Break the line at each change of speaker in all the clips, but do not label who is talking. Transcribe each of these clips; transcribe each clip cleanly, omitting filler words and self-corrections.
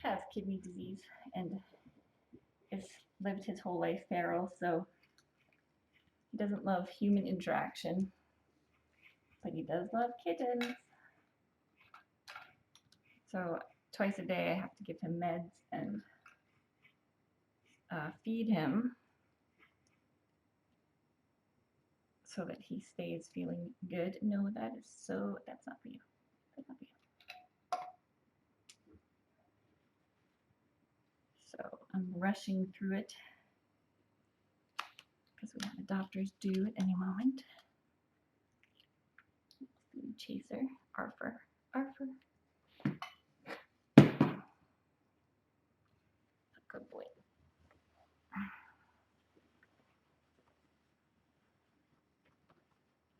has kidney disease and has lived his whole life feral, so he doesn't love human interaction, but he does love kittens. So twice a day I have to give him meds and feed him so that he stays feeling good. No, that's not for you. That's not for you. So I'm rushing through it because we have a doctor's due at any moment. Food chaser, Arthur. Good boy.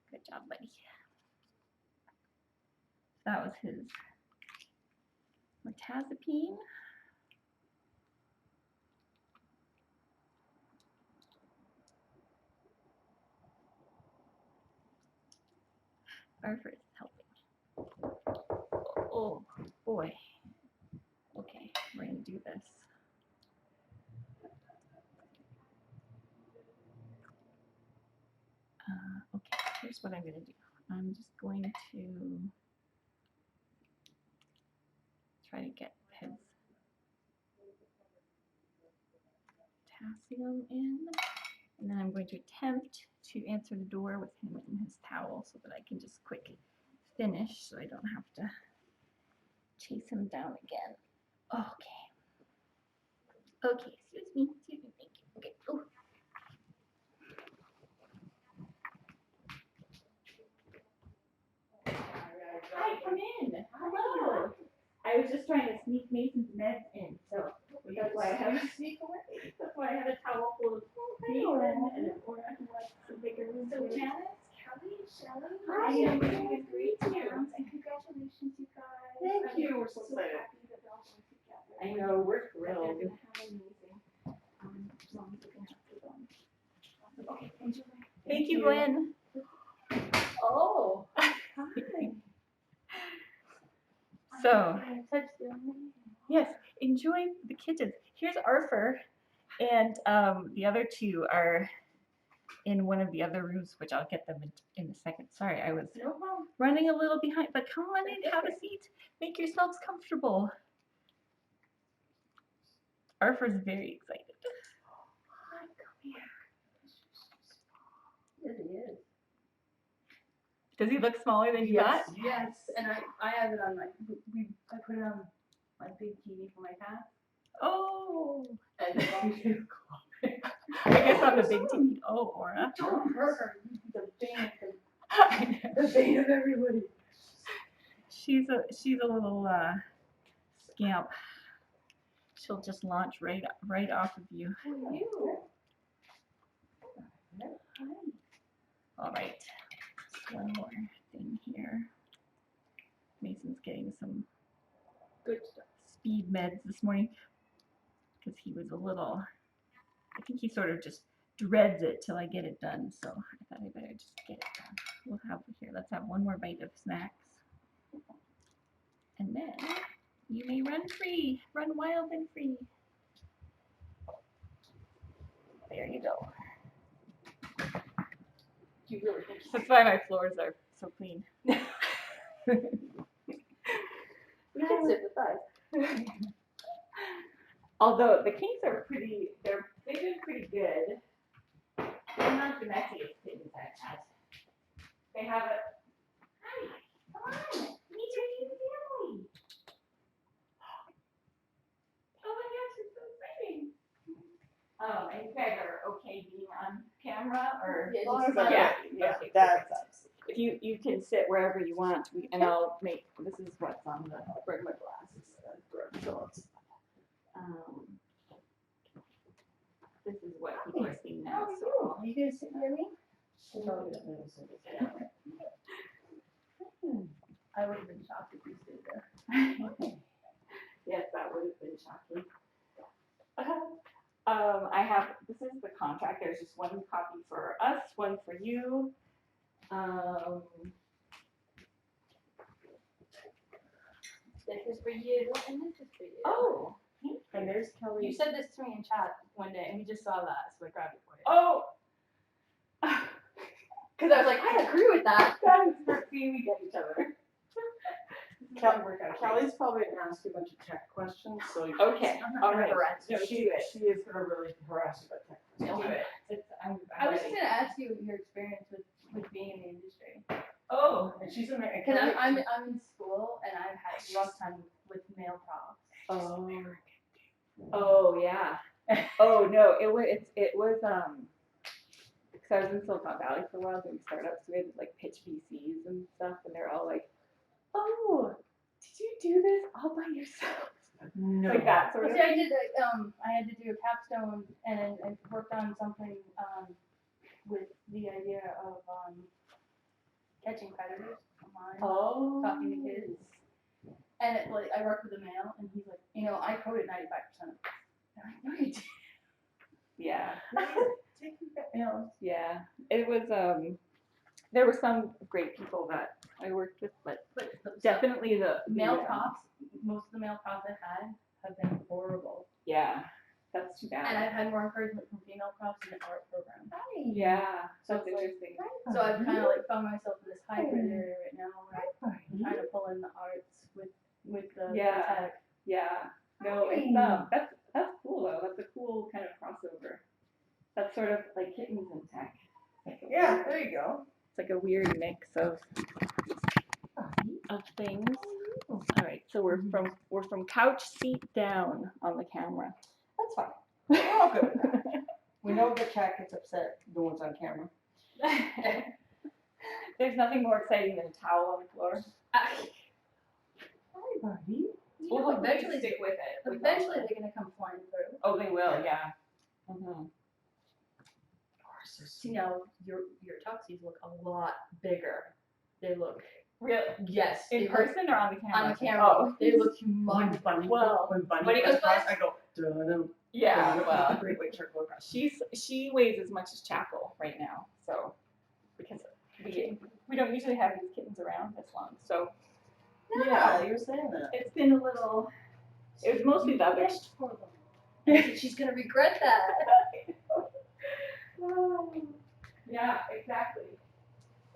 Good job, buddy. That was his mirtazapine. Arthur is helping. Oh boy. Okay, we're gonna do this. Okay, here's what I'm gonna do. I'm just going to try to get his potassium in, and then I'm going to attempt to answer the door with him in his towel so that I can just quick finish so I don't have to chase him down again. Okay. Okay, excuse me, thank you. Okay, oh. Hi, come in. Hello. I was just trying to sneak Mason's meds in, so that's why I have a towel full of Mason and some bigger ones.
So Janice, Kelly, Shelly,
hi,
I'm doing great jams, and congratulations, you guys.
Thank you. We're so excited.
Happy that they're all going together.
I know, we're thrilled.
They're gonna have amazing. Moms are gonna have to them. Okay, enjoy.
Thank you, Gwen.
Oh. Hi.
So, yes, enjoy the kittens. Here's Arthur, and the other two are in one of the other rooms, which I'll get them in a second. Sorry, I was running a little behind, but come on in, have a seat, make yourselves comfortable. Arthur's very excited.
Hi, come here.
Yes, he is.
Does he look smaller than you thought?
Yes, and I have it on my, I put it on my big TV for my cat.
Oh,
And then
I guess on the big TV. Oh, Aura.
don't hurt her, the bane of everybody.
She's a little scamp. She'll just launch right off of you. All right, just one more thing here. Mason's getting some
Good stuff.
speed meds this morning because he was a little, I think he sort of just dreads it till I get it done. So I thought I better just get it done. We'll have here, let's have one more bite of snacks. And then you may run free, run wild and free. There you go.
You really think
That's why my floors are so clean.
we can sit with us.
Although the Kinks are pretty, they've been pretty good. They're not the messiest kittens I've had. They have a, hi, come on, meet your new family. Oh my gosh, it's so exciting. And you guys are okay being on camera, or?
Yeah,
Okay,
that's
perfect.
us.
If you can sit wherever you want, and I'll make, this is what's on the,
Bring my glasses.
This is what people are seeing now, so.
Are you guys sitting near me? I would have been shocked if you stayed there.
Yes, that would have been shocking. I have, this is the contract, there's just one copy for us, one for you.
This is for you, and this is for you.
Oh,
Where's Kelly?
You said this to me in chat one day, and we just saw that, so I grabbed it for you.
Oh!
Because I was like, I agree with that.
That is for see, we get each other.
Kelly's probably gonna ask you a bunch of tech questions, so you
Okay,
I'm not
all
gonna
right.
harass you.
No,
she
do it.
is gonna really harass you about tech questions.
Do it. I'm
I was just
ready.
gonna ask you your experience with being in the industry.
Oh.
And she's in there.
Because I'm in school and I've had a rough time with male props.
Oh. Oh yeah. Oh no, it was because I was in Silicon Valley for a while doing startups, so we had to like pitch VCs and stuff, and they're all like, "Oh, did you do this all by yourself?"
No.
Like that sort
Well,
of.
see, I did I had to do a capstone and I worked on something with the idea of catching predators online,
Oh.
talking to kids. And it, like I worked with a male, and he's like, I coded 95% of it. And I'm like, no, you didn't.
Yeah.
Yeah.
Yeah. It was there were some great people that I worked with, but definitely the
Male props, most of the male props I've had have been horrible.
Yeah. That's too
And
bad.
I've had more encouragement from female props in the art program.
Yeah.
So
That's
it's like-
interesting.
So I've kind of like found myself in this hybrid area right now where I'm trying to pull in the arts with the
Yeah.
tech.
Yeah. No, it's that's cool though. That's a cool kind of crossover. That's sort of like kittens and tech.
Yeah, there you go.
It's like a weird mix of things. All right, so we're from couch seat down on the camera.
That's fine. We're all good with that. We know the cat gets upset no one's on camera.
There's nothing more exciting than a towel on the floor.
Hi, buddy.
Well, eventually,
stick with it.
eventually they're gonna come flying through.
Oh, they will. Yeah. Mm-hmm.
See now, your tuxies look a lot bigger. They look
Real
yes
in
they look-
person or on the camera?
on the camera.
Oh.
They look
When
humongous.
Bunny,
Well,
when Bunny
when he
goes
goes
across,
by-
I go, dun-dun,
Yeah.
dun-dun,
Well,
great white charcoal across.
she weighs as much as Chapel right now, so because we don't usually have these kittens around this long, so
Yeah, you were saying that.
it's been a little. It was mostly the other.
Wished for them. She's gonna regret that.
Yeah, exactly.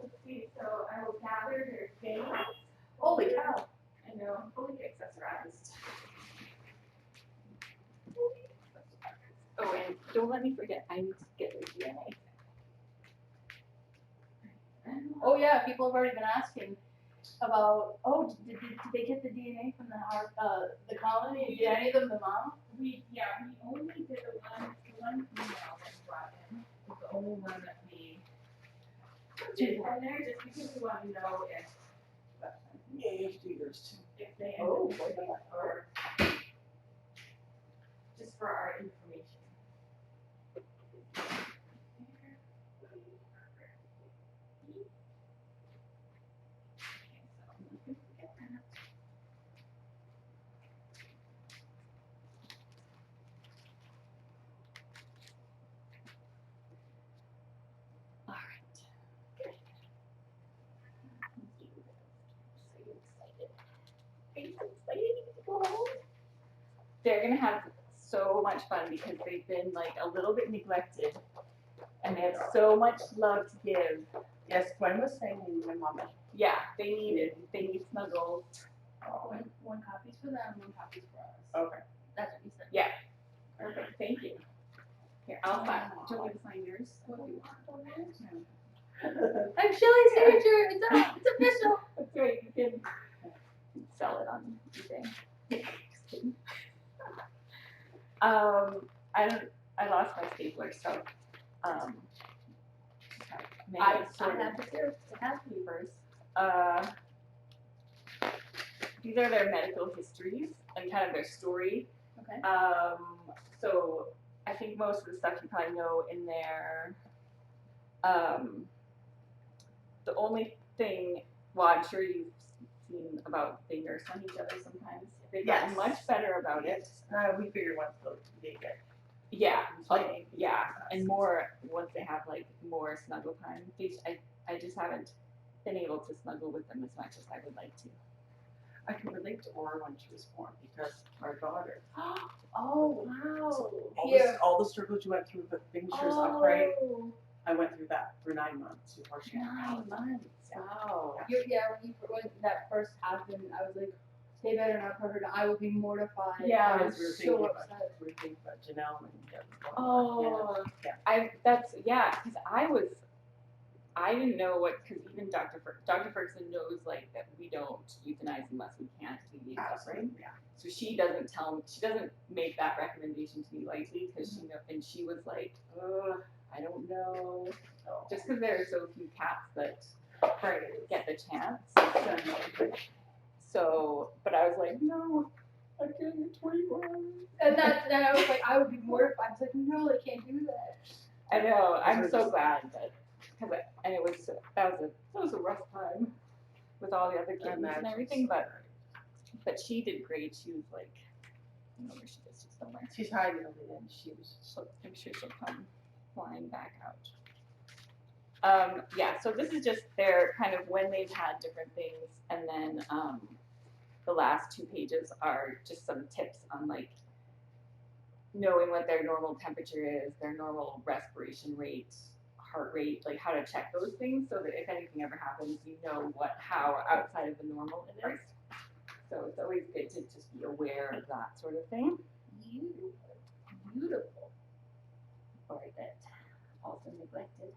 Let's see. So I will gather their things.
Holy cow.
I know, fully accessorized. Oh, and don't let me forget. I need to get their DNA.
Oh yeah, people have already been asking about. Oh, did they get the DNA from the colony? Did any of them the mom?
We only did the one female that brought in. Was the only one that we did from there, just because we want to know if
Yeah, you have to do yours too.
if they
Oh,
or just for our information. All right. Are you excited to go home? They're gonna have so much fun because they've been like a little bit neglected, and they have so much love to give.
Yes, Gwen was saying you and Mama.
Yeah, they need snuggles.
One copy's for them, one copy's for us.
Okay.
That's what you said.
Yeah. Perfect. Thank you. Here, I'll sign. Do you want me to sign yours? What do you want?
I'm Shelly's signature. It's up. It's official.
That's right. You can sell it on eBay. Just kidding. I lost my stapler, so maybe
I
sort of.
have to serve. It has to be first.
These are their medical histories and kind of their story.
Okay.
So I think most of the stuff you probably know in there. The only thing, well, I'm sure you've seen about they nurse on each other sometimes. They've gotten
Yes.
much better about it.
We figured once they get.
Yeah, like, yeah, and more once they have like more snuggle time. I just haven't been able to snuggle with them as much as I would like to.
I can relate to Aura when she was born because our daughter,
Oh wow.
all the struggles you went through, the things she was upright, I went through that for 9 months before she had
9 months.
Wow.
When that first happened, I was like, they better not put her down. I would be mortified.
Yeah.
I was so upset.
We were thinking about Janelle and
Oh,
Yeah.
because I didn't know because even Dr. Ferguson knows like that we don't euthanize unless we can't alleviate suffering.
Yeah.
So she doesn't make that recommendation to me lightly because she and she was like, I don't know, just because there are so few cats that get the chance. So, but I was like, no, I can't get 24 hours.
And then I was like, I would be mortified. I was like, no, I can't do that.
I know. I'm so glad that and it was that was a rough time with all the other kittens and everything, but she did great. She was like, I don't know where she is. She's somewhere.
She's hiding over there.
I'm sure she'll come flying back out. Yeah, so this is just their kind of when they've had different things, and then the last 2 pages are just some tips on like knowing what their normal temperature is, their normal respiration rate, heart rate, like how to check those things so that if anything ever happens, you know how outside of the normal it is. So it's always good to just be aware of that sort of thing. Beautiful. Or that also neglected.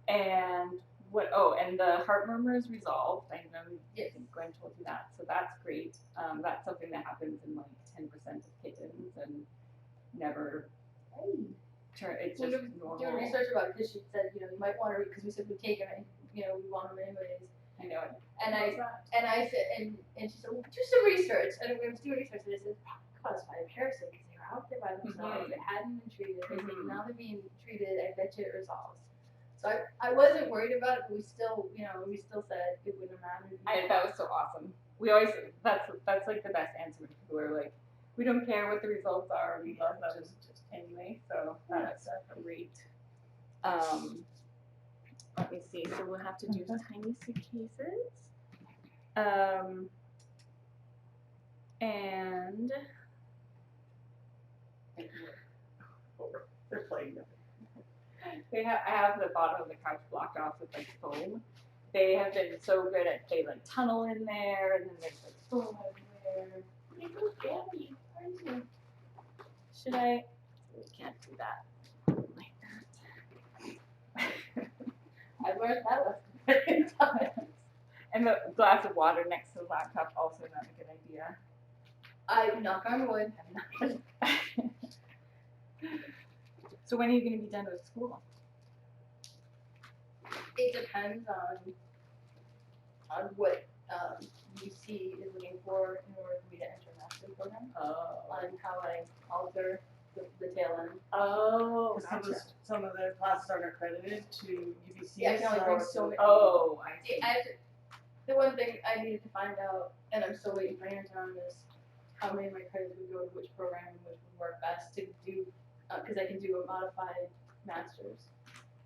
And what? Oh, and the heart murmur is resolved. I know Gwen told you that, so that's great. That's something that happens in like 10% of kittens and never. It's just normal.
Doing research about it because she said, you might want to because we said we'd take them and we want them anyways.
I know it.
And I said and she said, well, do some research. And we was doing research and I said, caused by a parasite because they were out there by themselves. They hadn't been treated. They said now they're being treated. I bet you it resolves. So I wasn't worried about it, but we still said it wouldn't matter.
That was so awesome. We always that's like the best answer when people are like, we don't care what the results are. We love them just anyway. So that's great. Let me see. So we'll have to do tiny suitcases. And
They're playing them.
I have the bottom of the couch blocked off with like foam. They have been so good at they like tunnel in there and then there's like foam everywhere. Should I? We can't do that like that.
I learned that lesson times.
And the glass of water next to the laptop also not a good idea.
I knock on wood.
So when are you going to be done with school?
It depends on what UC is looking for in order for me to enter a master's program. On how I alter the tail end.
Oh,
some of the classes aren't accredited to UBC.
Yeah, I can only bring so many.
Oh, I see.
The one thing I needed to find out, and I'm still waiting for an answer on this, how many of my credits would go to which program and which would work best to do, because I can do a modified master's.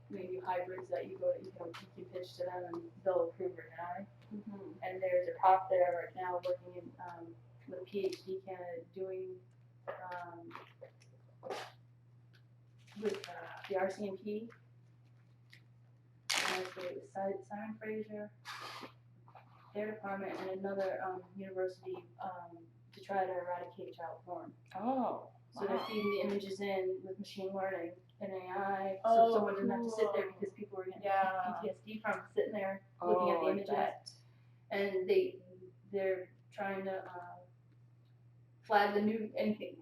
Maybe hybrids that you can pitch to them and they'll approve or deny. And there's a prof there right now working in with a PhD candidate doing with the RCMP. And it was Simon Fraser, their department, and another university to try to eradicate child porn.
Oh.
So they're feeding the images in with machine learning and AI,
Oh,
so someone didn't have to sit there because people were getting PTSD from sitting there looking at the images. And they're trying to flag the new anything.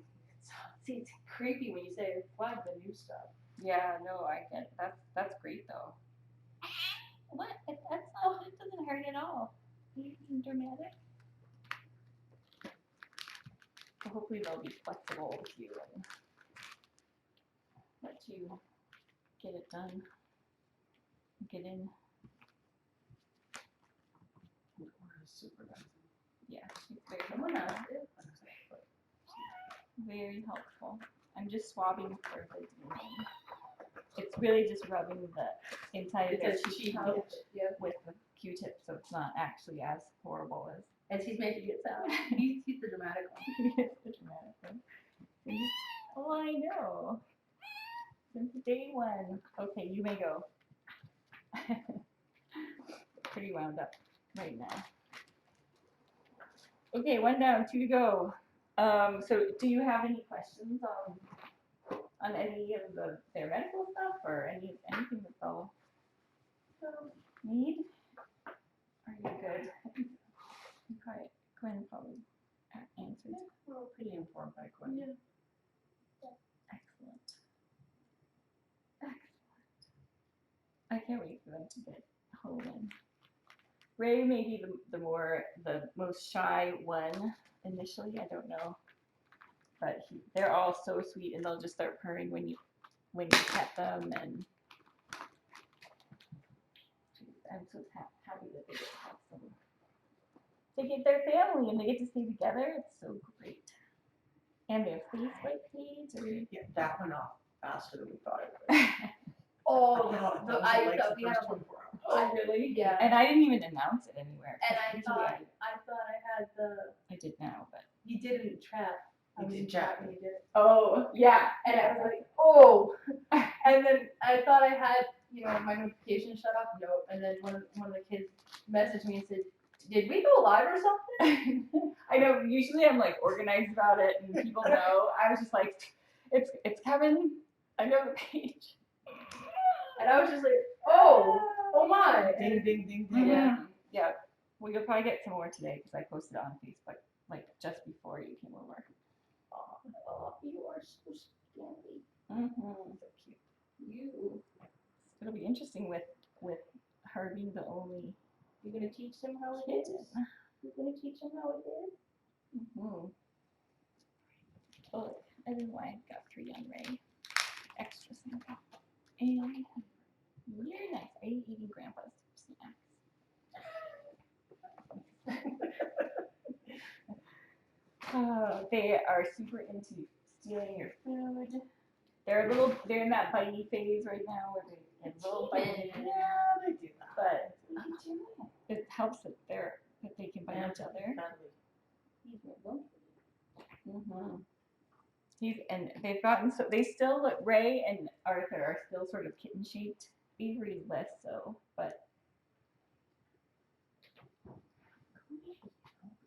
See, it's creepy when you say flag the new stuff.
Yeah, no, I get that's great though. What? It doesn't hurt at all. It's dramatic. So hopefully they'll be flexible with you and let you get it done. Get in. Yeah, she's very helpful. I'm just swabbing for the DNA. It's really just rubbing the inside of their cheek with the Q-tip, so it's not actually as horrible
As he's making it sound. He's the dramatic one.
the dramatic one. Oh, I know. Since day one. Okay, you may go. Pretty wound up right now. Okay, 1 down, 2 to go. So do you have any questions on any of their medical stuff or anything that they'll need? Are you good? Gwen probably answered.
We're all pretty informed by Gwen.
Yeah.
Excellent. Excellent. I can't wait for them to get home. And Ray may be the most shy one initially. I don't know, but they're all so sweet, and they'll just start purring when you pet them. And I'm so happy that they get to have some. They get their family and they get to stay together. It's so great. And their face like page.
Yeah, that went off faster than we thought it would.
Oh,
I
I thought we had a
24 hours.
Oh, really? Yeah.
And I didn't even announce it anywhere.
And I
Usually
thought I had the.
I did now, but
You did it in trap.
You
was
did
in
trap.
when you did it.
oh yeah,
And I was like, oh. And then I thought I had, my notification shut off. No. And then one of the kids messaged me and said, "Did we go live or something?"
I know. Usually I'm like organized about it, and people know. I was just like, it's coming. I know the page.
And I was just like, oh my.
Ding, ding, ding, ding.
Yeah. Yeah. Well, you'll probably get some more today because I posted it on Facebook like just before you came over.
Oh, you are so scary.
Mm-hmm. So cute. It'll be interesting with her being the only.
You're gonna teach them how it
kitten.
is. You're gonna teach them how it is.
Mm-hmm. Oh, I don't know why I got 3 on Ray. Extra sample. And you're nice. Are you eating Grandpa's snacks? They are super into stealing your food. They're in that bitey phase right now where they get a little bitey.
Yeah, they do that.
But it helps that they can bite each other. Mm-hmm. And they've gotten they still look. Ray and Arthur are still sort of kitten shaped. Avery's less so, but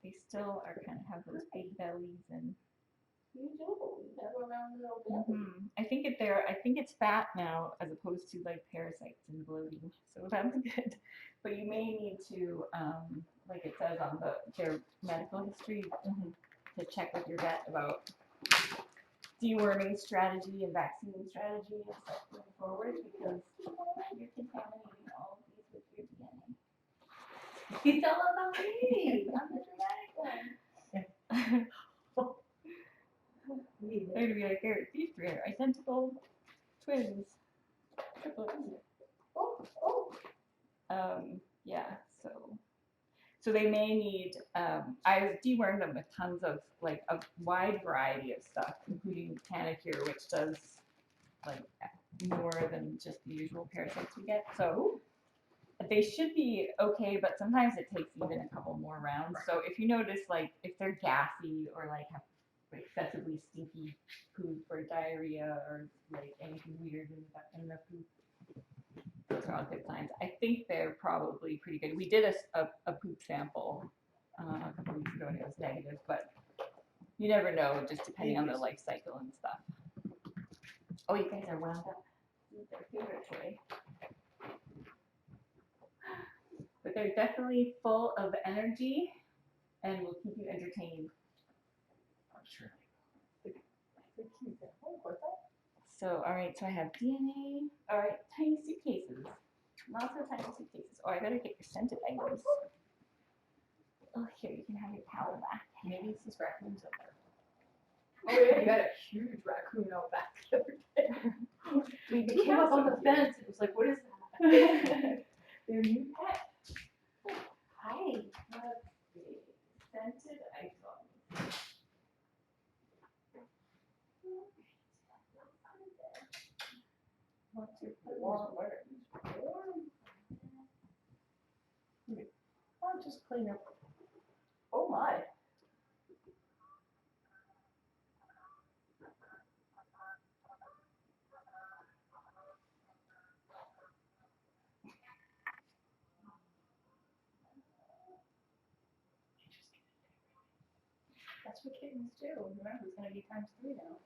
they still are kind of have those big bellies and.
You do. You have a round little belly.
Mm-hmm. I think it's fat now as opposed to like parasites and bloating, so that's good. But you may need to, like it says on their medical history, to check with your vet about deworming strategy and vaccine strategy and stuff going forward because you're contaminating all of these with your DNA.
It's all about me. I'm the dramatic one.
They're gonna be like, these 3 are identical twins. Triplets. Yeah, so they may need, I dewormed them with tons of, like, a wide variety of stuff, including Canicure, which does, like, more than just the usual parasites we get. So they should be okay, but sometimes it takes even a couple more rounds. So if you notice, like, if they're gassy or, like, have excessively stinky poop or diarrhea or, like, anything weird in the poop, those are all good signs. I think they're probably pretty good. We did a poop sample a couple weeks ago and it was negative, but you never know, just depending on the life cycle and stuff. Oh, you guys are wound up. This is their favorite toy. But they're definitely full of energy and will keep you entertained.
I'm sure.
So, all right, so I have DNA. All right, tiny suitcases. Lots of tiny suitcases. Oh, I better get your scented items. Oh, here, you can have your towel back.
Maybe it's these raccoons up there.
Oh yeah, you had a huge raccoon out back the other day. We came up on the fence. It was like, what is that?
Their new pet. Hi. Let's see. Scented items. What's your warm word?
clean up. Oh my. That's what kittens do. Remember, it's gonna be ×3 now.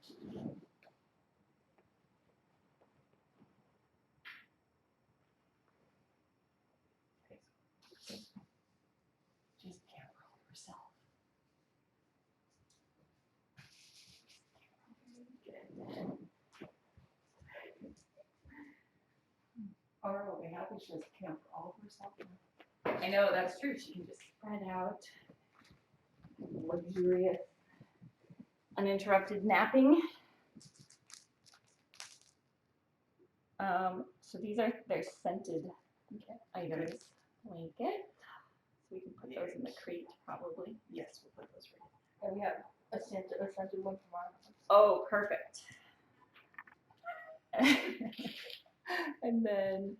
She's camera herself. Oh, we'll be happy she has camp for all of herself.
I know, that's true. She can just spread out. Luxurious, uninterrupted napping. So these are their scented items. Blanket. So we can put those in the crate probably.
Yes, we'll put those right.
And we have a scented one from our house.
Oh, perfect. And then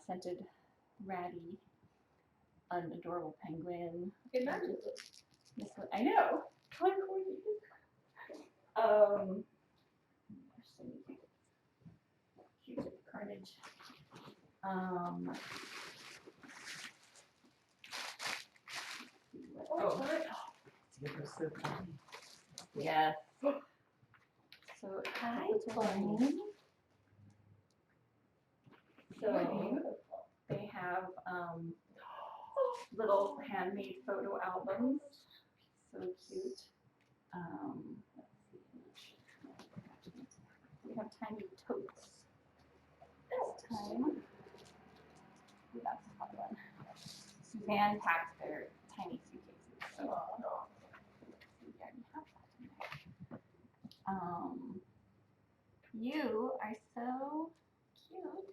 scented ratty, an adorable penguin.
Imagine
This one, I know. Color coordinated. There's so many things. Huge carnage. Oh, yes. So hi, Bunny. So they have little handmade photo albums. So cute. Let's see. We have tiny totes this time. Ooh, that's a fun one. Suzanne packed their tiny suitcases. So we already have that in there. You are so cute.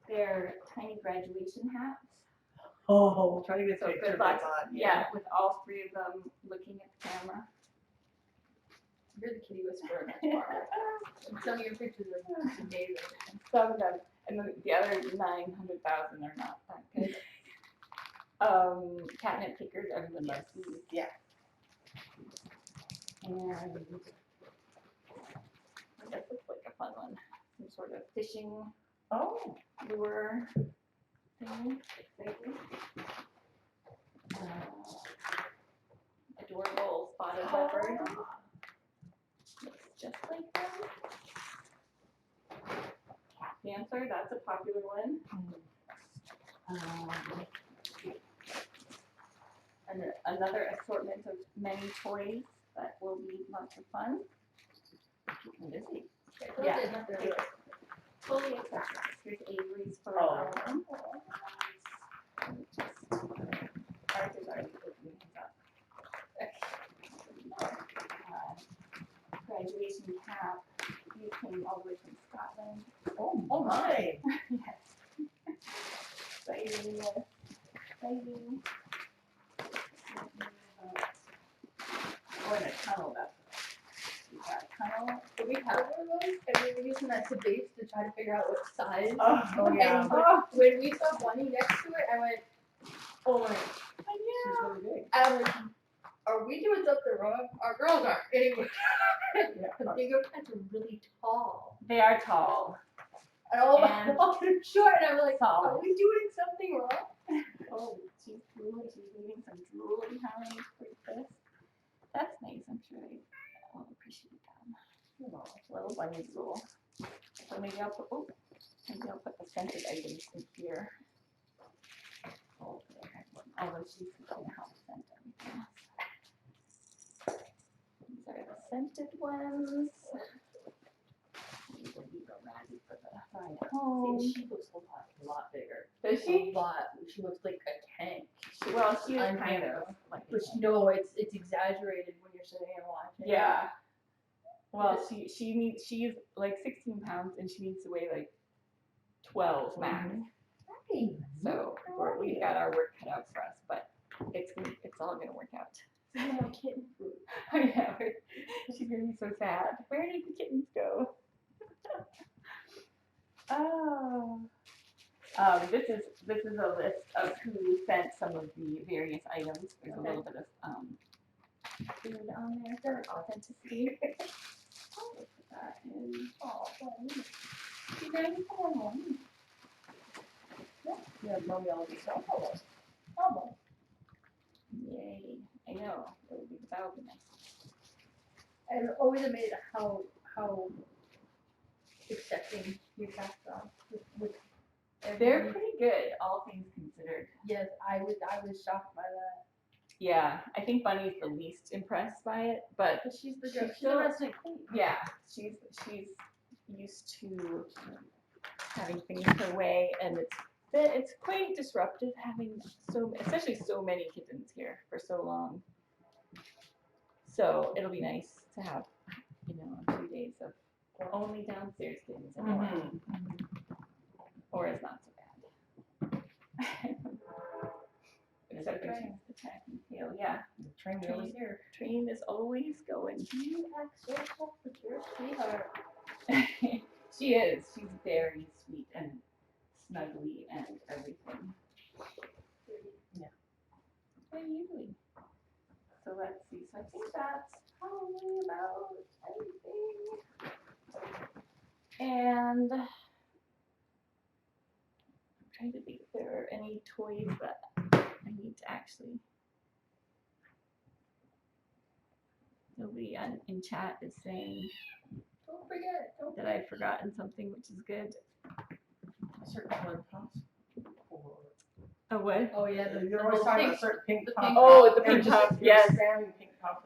They're tiny graduation hats.
Oh, trying to get a
So
picture
good
of
luck.
this on.
Yeah, with all three of them looking at the camera.
you're the kitty whisperer in that bar. And some of your pictures are amazing.
Some of them, and the other 900,000 are not that good. Catnip pickers, everyone loves these.
Yeah.
And this looks like a fun one. Some sort of fishing
Oh.
lure thing. Exciting. Adorable spotted leopard. Looks just like them. Cat dancer, that's a popular one. And another assortment of many toys that will be lots of fun. Keep them busy. Yeah. Fully accessible. Here's Avery's photo album. Ours is already opening his up. Graduation cap. You came all the way from Scotland.
Oh my.
Yes. Exciting. Exciting. Oh, and a tunnel, that's we got a tunnel.
So we have one of those, and we were using that to base to try to figure out what size.
Oh yeah.
And when we saw Bunny next to it, I went, oh my.
She's really big.
I was like, are we doing something wrong? Our girls aren't. Anyway. The bigger cats are really tall.
They are tall.
And all
And
of them are short, and I'm like,
solid.
are we doing something wrong?
Oh, she's drooling. She's leaving some drool behind for this. That's nice. I'm sure they will appreciate that. Oh, little bunny drool. So maybe I'll put the scented items in here. Oh, there. Although she's gonna help scent everything. These are the scented ones. These will be ready for the ride home.
See, she looks a lot bigger.
Does she?
A lot. She looks like a tank.
Well, she is
I'm
kind of like.
But no, it's exaggerated when you're sitting and watching.
Yeah. Well, she's like 16 pounds and she needs to weigh like 12 max.
Right.
So we've got our work cut out for us, but it's all gonna work out.
Yeah, kitten food.
I know. She's gonna be so sad. Where did the kittens go? Oh. This is a list of who sent some of the various items. There's a little bit of food on there for authenticity. I'll put that in. Oh, you guys are one.
Yeah, mommy always saw
Oh. Yay! I know that would be nice.
I'm always amazed at how accepting your cats are with
They're
everything.
pretty good, all things considered.
Yes, I was shocked by that.
Yeah, I think Bunny's the least impressed by it, but
But she's the
She's
girl. She's
still-
the resident queen.
yeah, she's used to having things her way, and it's quite disruptive having especially so many kittens here for so long. So it'll be nice to have, a few days of only downstairs kittens in a while, or it's not so bad. Except when she's attacking tail, yeah.
The train wheel's here.
Train is always going.
You act so tough with your sweetheart.
She is. She's very sweet and snuggly and everything.
Yeah.
Very usually. So let's see. So I think that's probably about everything. And I'm trying to think if there are any toys that I need to actually. Nobody in chat is saying
Don't forget.
that I've forgotten something, which is good.
A certain color puffs.
A what?
Oh yeah,
You're always talking about
pink-
certain pink
the
puffs.
pink
Oh, the
They're
pink
just-
puff,
you're
yes.
spamming pink puffs.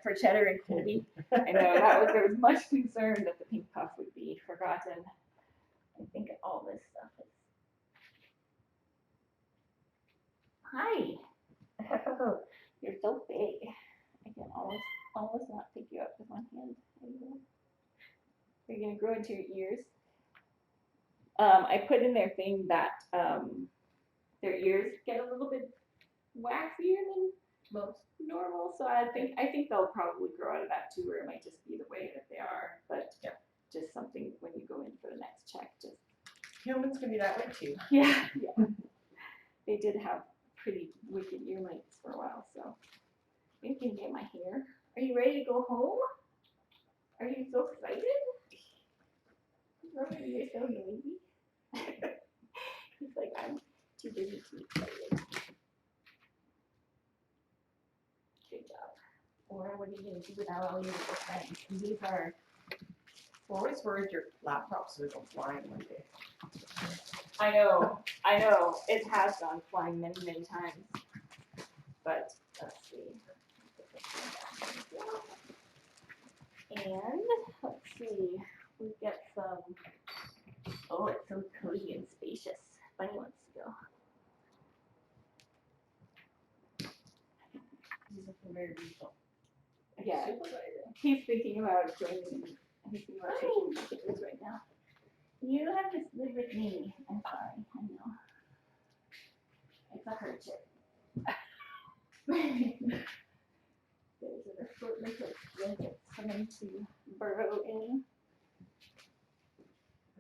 For Cheddar and Colby. I know there was much concern that the pink puff would be forgotten. I think all this stuff is. Hi. Oh, you're so big. I can almost not pick you up with one hand anymore. You're gonna grow into your ears. I put in their thing that their ears get a little bit waxier than
most.
normal, so I think they'll probably grow out of that too, or it might just be the way that they are. But
yeah,
just something when you go in for the next check. Just
humans can be that way too.
yeah. They did have pretty wicked ear mites for a while, so you can get my hair. Are you ready to go home? Are you so excited? You're so noisy. He's like, I'm too busy to be excited. Good job. Or what are you going to do without all your little friends? And these are.
I'm always worried your laptop's going to go flying one day.
I know. It has gone flying many, many times. But let's see. And let's see. We've got some. Oh, it's so cozy and spacious. Bunny wants to go.
He's looking very beautiful.
Yeah. He's thinking about joining me. He's thinking about taking the kittens right now. You have to live with me. I'm sorry. I know. It's a hardship. There's an assortment of blankets for him to burrow in.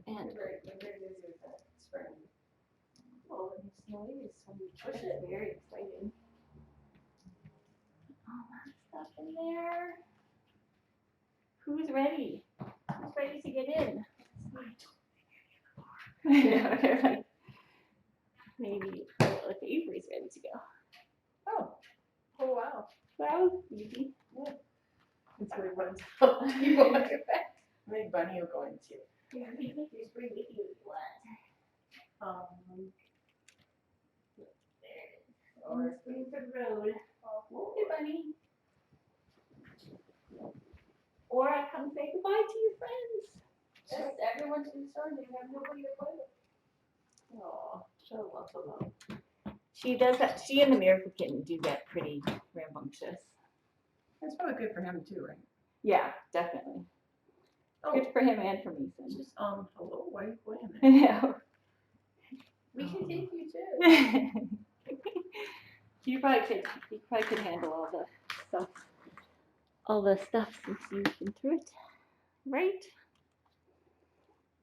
And
Very busy with that spring.
oh, and his noise when you push it. Very exciting. All that stuff in there. Who's ready? Who's ready to get in? Yeah, they're like, maybe like Avery's ready to go.
Oh,
Wow. That was easy.
it's really fun to tell people like that. I think Bunny will go in too.
Yeah, you can just bring with you if you want. There it is. Or spring for the road. Hey, Bunny. Or I come say goodbye to your friends.
Yes, everyone's concerned. They have nobody to play with.
Aw, she'll love the love.
She does that. She and the Miracle Kitten do get pretty rambunctious.
It's probably good for him too, right?
Yeah, definitely.
Oh,
Good for him and for me.
just, hello, why are you going
I know.
We can take you too.
You probably could handle all the stuff since you've been through it, right?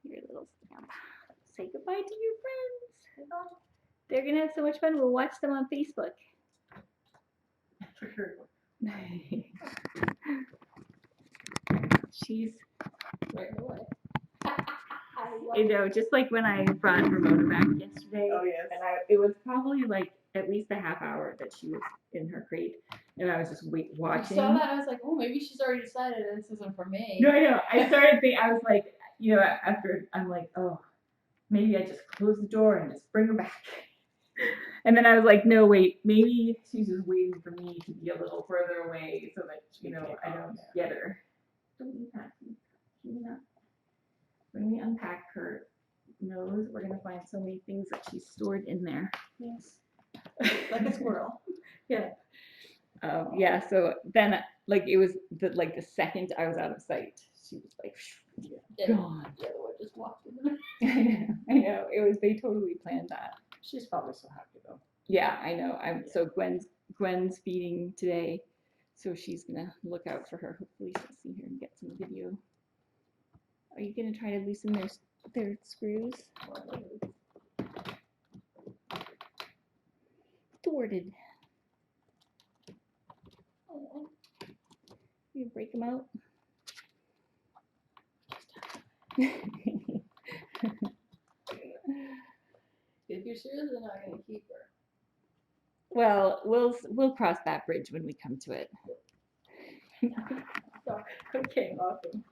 Your little stamp. say goodbye to your friends. They're gonna have so much fun. We'll watch them on Facebook.
For sure.
She's,
Right away.
you know, just like when I brought Ramona back yesterday.
Oh, yes.
And it was probably like at least a half hour that she was in her crate, and I was just
I
watching.
saw that, I was like, oh, maybe she's already decided this isn't for me.
No, I know. I started thinking, I was like, you know, after I'm like, oh, maybe I just close the door and just bring her back. And then I was like, no, wait, maybe she's just waiting for me to be a little further away so that, you know, I don't get her. Don't eat that. Can you not? When we unpack her nose, we're going to find so many things that she's stored in there.
Yes. Like a squirrel.
Yeah. Yeah, so then, like, it was the second I was out of sight, she was like,
And
gone.
the other one just walked in.
I know, they totally planned that.
She's probably so happy though.
Yeah, I know. So Gwen's feeding today, so she's gonna look out for her. Hopefully she'll see her and get some video. Are you gonna try to loosen their screws? Thwarted. Oh, you break them out.
If you're sure they're not gonna keep her.
Well, we'll cross that bridge when we come to it. Okay, awesome.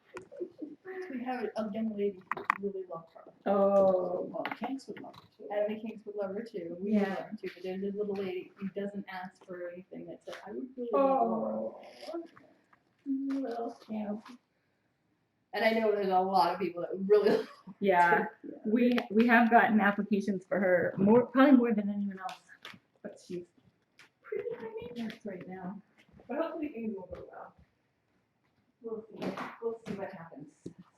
We have a young lady who really loves her.
Oh,
Well, the Kinks would love it too.
And the Kinks would love her too. We
Yeah.
love her too. But there's a little lady who doesn't ask for anything that says, I would really love Laura.
Little scamp.
And I know there's a lot of people that would really
Yeah, we have gotten applications for her probably more than anyone else, but she's pretty high maintenance right now. But hopefully things will go well. We'll see what happens.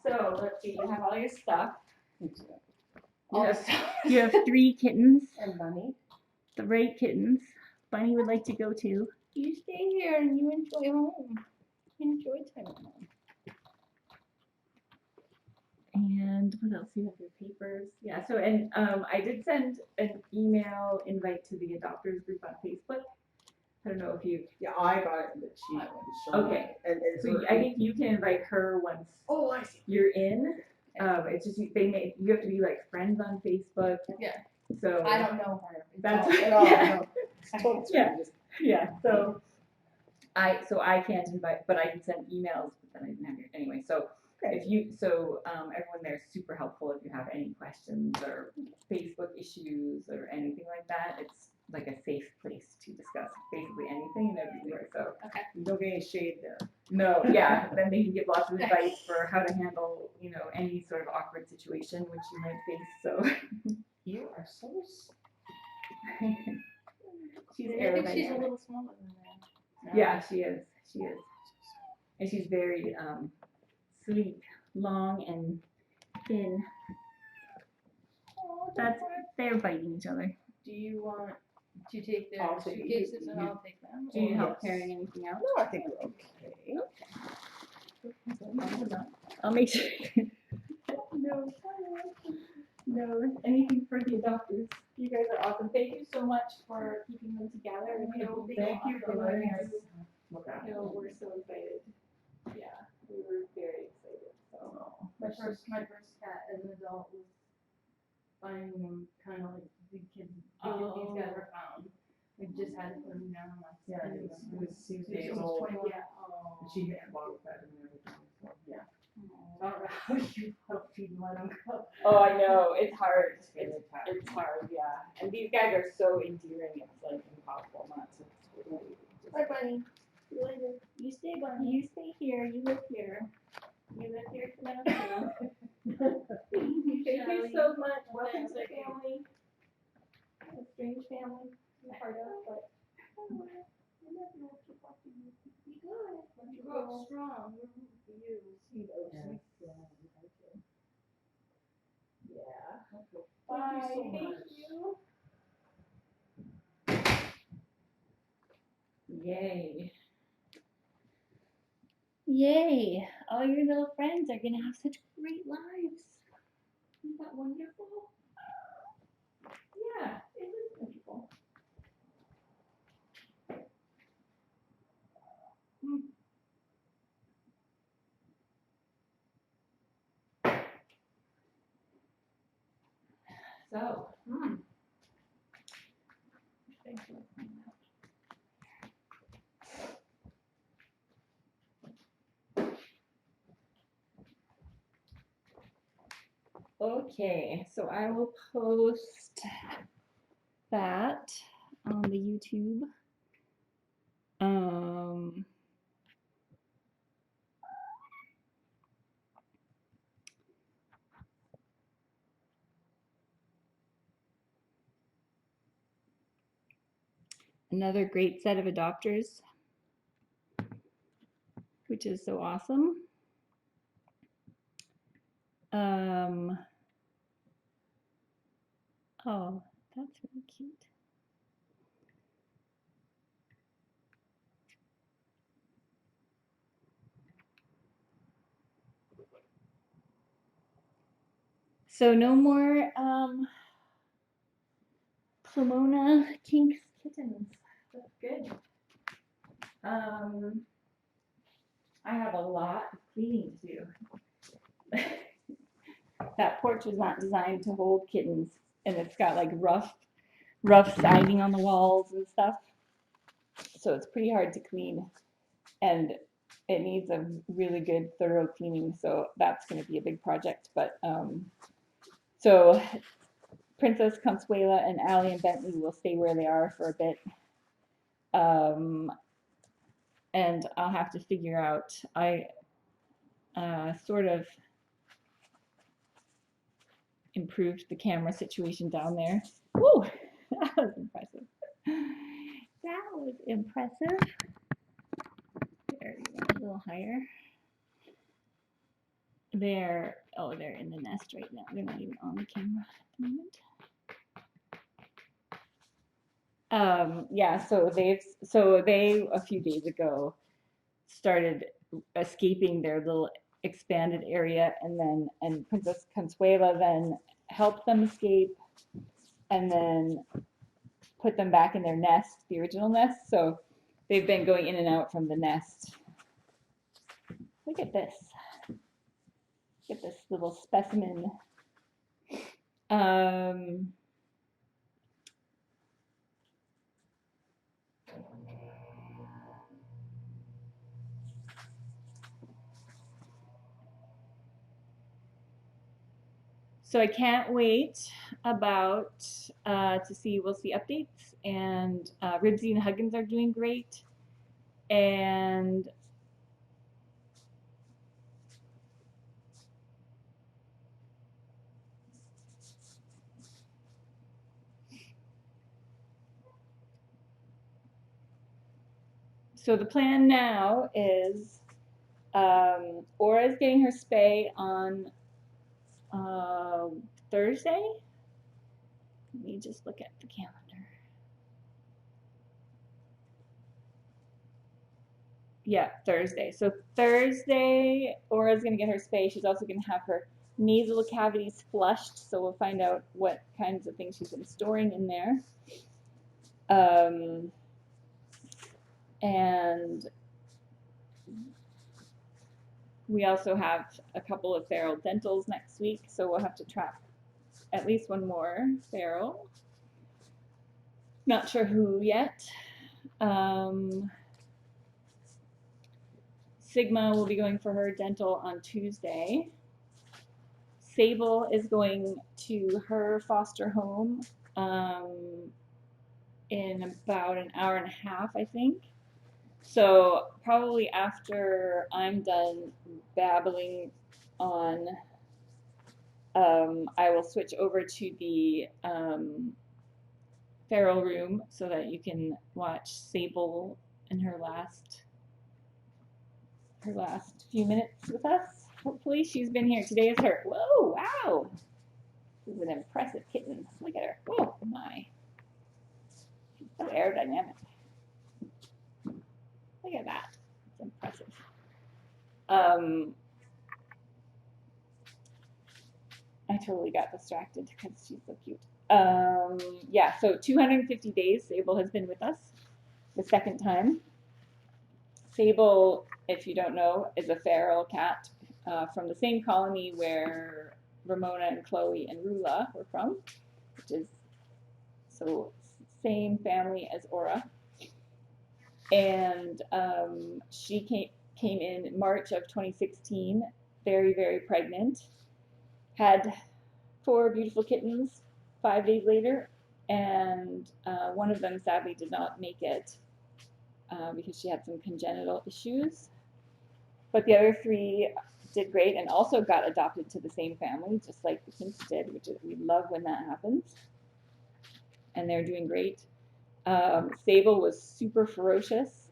So let's see. You have all your stuff. You have 3 kittens.
And Bunny.
3 kittens. Bunny would like to go too.
You stay here and you enjoy home. Enjoy time at home.
And what else? You have your papers. Yeah. So and I did send an email invite to the adopters group on Facebook. I don't know if you.
Yeah, I got it, but she was showing
Okay.
it. And it's
So I think you can invite her once
oh, I see.
you're in. It's just you have to be like friends on Facebook.
Yeah.
So
I don't know her. It's
That's
all-
At all,
Yeah.
no. It's totally
Yeah.
just
yeah. So I can't invite, but I can send emails. But then I didn't have your anyway. So if you everyone there is super helpful if you have any questions or Facebook issues or anything like that. It's like a safe place to discuss basically anything and everywhere. So
you don't get any shade there.
no, yeah. Then they can give lots of advice for how to handle, you know, any sort of awkward situation which you might face. So
You are so
she's
I think she's a
aerodynamic.
little smaller than that.
Yeah, she is. And she's very sleek, long and thin.
Oh,
They're biting each other.
do you want to take their
I'll take it.
suitcases and I'll take them?
Do you need
Or-
help
Yes.
carrying anything out?
No, I think we're okay.
I'll make sure. No, anything for the adopters. You guys are awesome. Thank you so much for keeping them together. And it'll be
Thank you for
awesome.
letting us look at
You
it.
know, we're so excited. Yeah, we were very excited. So.
My first cat as an adult was finding them kind of like the kids these guys were found. We just had to put them down on
Yeah, it was 6 days
She was
old.
21.
Yeah.
And she hit the bottom fed and everything. So, yeah.
I don't know how you help feed and let them go.
Oh, I know. It's hard.
It's really tough.
It's hard, yeah. And these guys are so endearing. It's like impossible not to.
Bye, Bunny. See you later. You stay, Bunny.
You stay here. You live here. You live here now too. Thank you so much. Welcome to the family. A strange family to be part of, but.
You grow up strong. We're rooting for you. See those.
Yeah.
Yeah.
Bye.
Thank you. Yay. Yay. All your little friends are going to have such great lives. Isn't that wonderful? Yeah, it is beautiful. So, thanks for pointing out. Okay, so I will post that on the YouTube. Another great set of adopters, which is so awesome. Oh, that's really cute. So no more Ramona Kinks kittens. That's good. I have a lot of cleaning to do. That porch was not designed to hold kittens, and it's got like rough siding on the walls and stuff. So it's pretty hard to clean, and it needs a really good, thorough cleaning. So that's going to be a big project. But so Princess Consuela and Allie and Bentley will stay where they are for a bit. And I'll have to figure out, I sort of improved the camera situation down there. Woo! That was impressive. That was impressive. There we go, a little higher. They're in the nest right now. They're not even on the camera at the moment. Yeah, so they a few days ago started escaping their little expanded area, and Princess Consuela then helped them escape and then put them back in their nest, the original nest. So they've been going in and out from the nest. Look at this. Look at this little specimen. So I can't wait about to see, we'll see updates, and Ribsy and Huggins are doing great, and so the plan now is Aura's getting her spay on Thursday. Let me just look at the calendar. Yeah, Thursday. So Thursday, Aura's going to get her spay. She's also going to have her nasal cavities flushed, so we'll find out what kinds of things she's been storing in there. And we also have a couple of feral dentals next week, so we'll have to trap at least one more feral. Not sure who yet. Sigma will be going for her dental on Tuesday. Sable is going to her foster home in about an hour and a half, I think. So probably after I'm done babbling on, I will switch over to the feral room so that you can watch Sable in her last few minutes with us. Hopefully she's been here. Today is her. Whoa, wow. This is an impressive kitten. Look at her. Oh my. She's so aerodynamic. Look at that. It's impressive. I totally got distracted because she's so cute. Yeah, so 250 days Sable has been with us, the second time. Sable, if you don't know, is a feral cat from the same colony where Ramona and Chloe and Rula were from, which is so same family as Aura. And she came in March of 2016, very, very pregnant, had 4 beautiful kittens 5 days later, and one of them sadly did not make it because she had some congenital issues. But the other 3 did great and also got adopted to the same family, just like the Kinks did, which is, we love when that happens. And they're doing great. Sable was super ferocious,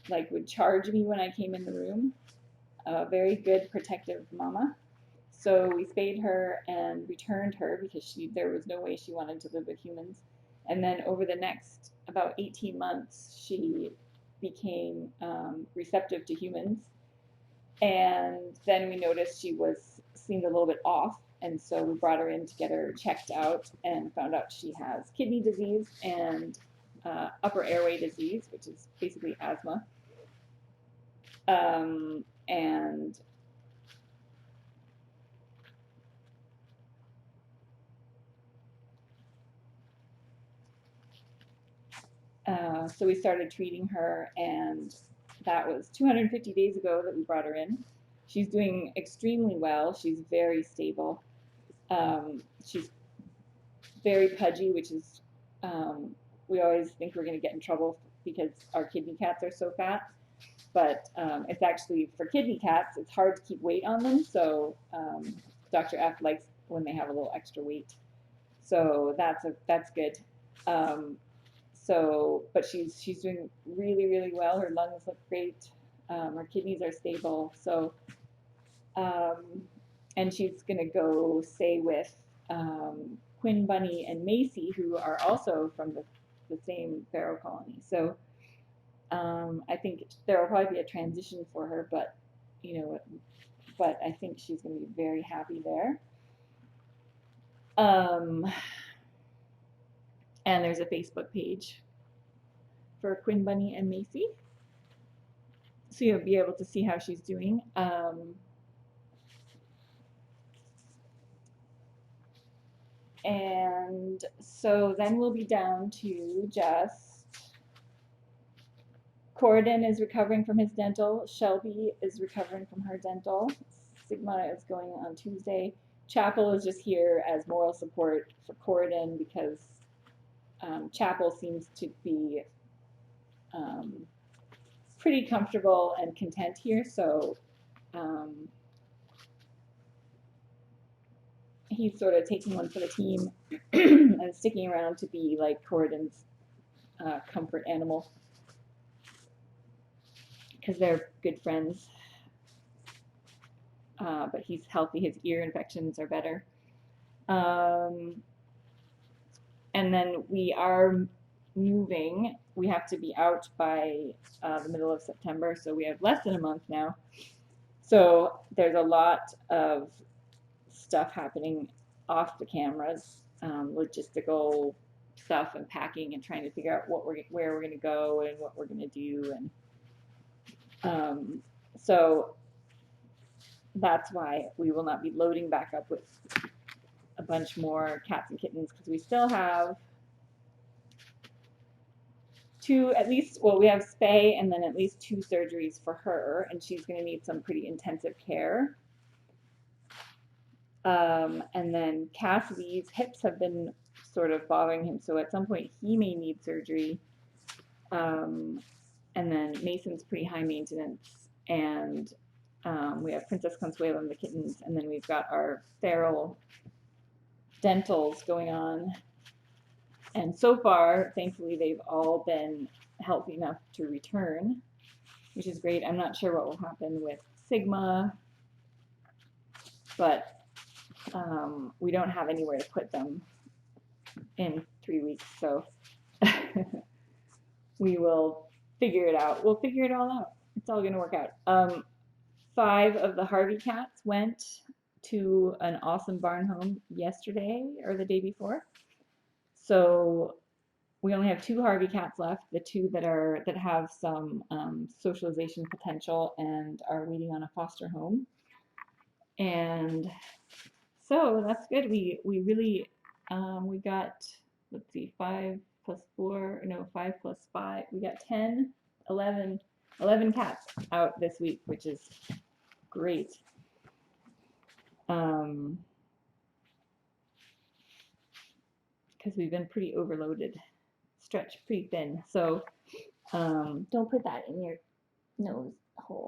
like would charge me when I came in the room. Very good protective mama. So we spayed her and returned her because there was no way she wanted to live with humans. And then over the next about 18 months, she became receptive to humans. And then we noticed she seemed a little bit off. And so we brought her in to get her checked out and found out she has kidney disease and upper airway disease, which is basically asthma. So we started treating her, and that was 250 days ago that we brought her in. She's doing extremely well. She's very stable. She's very pudgy, which is, we always think we're going to get in trouble because our kidney cats are so fat. But it's actually, for kidney cats, it's hard to keep weight on them. So Dr. F likes when they have a little extra weight. So that's good. But she's doing really, really well. Her lungs look great. Her kidneys are stable. So, and she's gonna go stay with Quinn, Bunny, and Macy, who are also from the same feral colony. So, I think there will probably be a transition for her, but I think she's gonna be very happy there. And there's a Facebook page for Quinn, Bunny, and Macy. So you'll be able to see how she's doing. And so then we'll be down to just Coridan is recovering from his dental. Shelby is recovering from her dental. Sigma is going on Tuesday. Chapel is just here as moral support for Coridan because Chapel seems to be pretty comfortable and content here, so he's sort of taking one for the team and sticking around to be like Coridan's comfort animal because they're good friends. But he's healthy. His ear infections are better. And then we are moving. We have to be out by the middle of September, so we have less than a month now. So there's a lot of stuff happening off the cameras, logistical stuff and packing and trying to figure out where we're going to go and what we're going to do. And so that's why we will not be loading back up with a bunch more cats and kittens because we still have we have spay and then at least 2 surgeries for her, and she's going to need some pretty intensive care. And then Cassidy's hips have been sort of bothering him, so at some point he may need surgery. And then Mason's pretty high maintenance, and we have Princess Consuelo and the kittens, and then we've got our feral dentals going on. And so far, thankfully, they've all been healthy enough to return, which is great. I'm not sure what will happen with Sigma, but we don't have anywhere to put them in 3 weeks, so we will figure it out. We'll figure it all out. It's all going to work out. 5 of the Harvey cats went to an awesome barn home yesterday or the day before. So we only have 2 Harvey cats left, the 2 that have some socialization potential and are waiting on a foster home. And so that's good. We really we got, let's see, 5 plus 4, no, 5 plus 5. We got 10, 11 cats out this week, which is great. Because we've been pretty overloaded, stretched pretty thin. So don't put that in your nose hole.